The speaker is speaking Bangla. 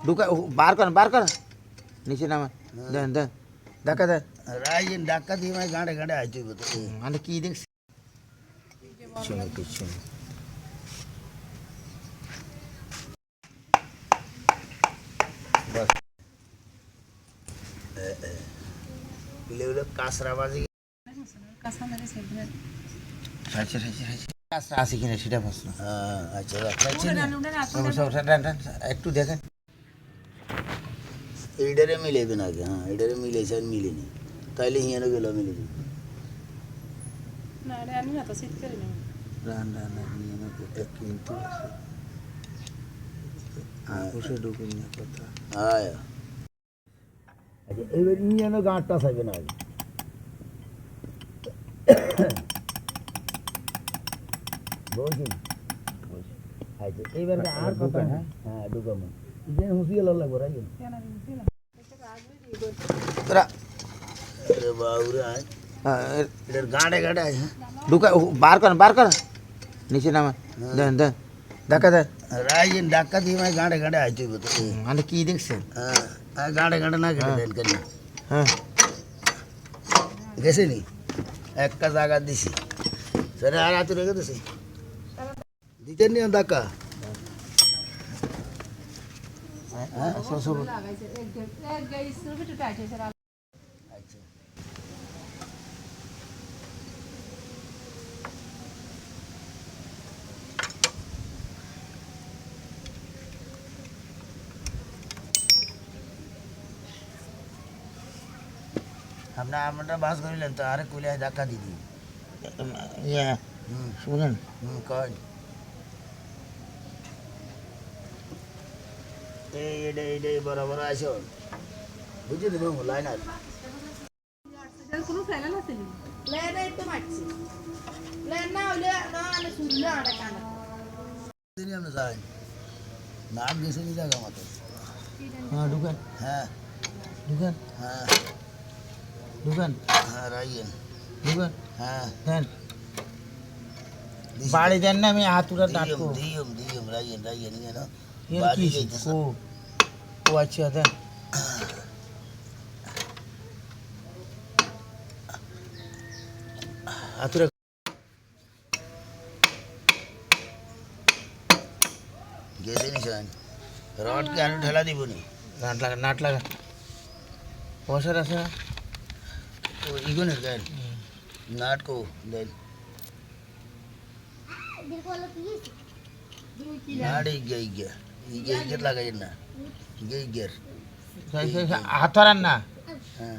ঢুকা বার কর নিচে নামা দেন দেন ধাক্কা দেন রাইন ধাক্কা দিয়ে মানে গাঁড়ে গাঁড়ে আইতে হইব তো মানে কি দেখছি শুনে একটু শুনে এগুলো কাঁচরা বাজি আছে কিনা সেটা প্রশ্ন আচ্ছা একটু দেখেন এইটারে মিলেবে না আগে হ্যাঁ এইটারে মিলেছে আর মিলেনি তাইলে হিয়ানো গেল মিলে যাবে রান্না কিন্তু আপুসে ঢুকুন না কথা হ্যাঁ আচ্ছা এবার হিয়ানো গাঁটটা থাকবে না আগে বলছি আচ্ছা এইবার আর কথা হ্যাঁ হ্যাঁ ঢুকামো যে হুঁশিয়ে লাগবো রাইন তোরা अरे बाबू रे इधर गाड़े गाड़े आए हैं ঢুকা বার কর নিচে নামা দেন দেন ধাক্কা দেন रायन डाका दी मैं गाड़े गाड़े आए थे तो মানে কি দেখছেন गाड़े गाड़े ना गए देन करने হ্যাঁ कैसे नहीं एक का जागा दिसी सर आ रहा तू रहेगा तो सही दीजन नहीं डाका আমরা বাস করিলেন তো আরে কইলে ধাক্কা দিদি ইয়া শুনেন কই এই এডে বরাবর আসো বুঝে দেবো লাইন আর কোনো ফেলা আছে নি লেন এই তো মারছি লেন না হইলে না আমি শুনলে আড়া কানা দিনই আমরা যাই নাম গেছে নি জায়গা মতো হ্যাঁ ঢুকেন হ্যাঁ ঢুকেন হ্যাঁ ঢুকেন হ্যাঁ রাইন ঢুকেন হ্যাঁ দেন বাড়ি দেন না আমি হাতুরা ডাকবো দিয়ম রাইন ইয়ে না এর কি ও আচ্ছা দেন হাতুরা গেছে নি জান রড কে আলু ঢালা দিব নি নাট লাগা পয়সার আছে না ও ইগনের গান নাট কো দেন নাট ইগে লাগাই না ইগে হাতারান না হ্যাঁ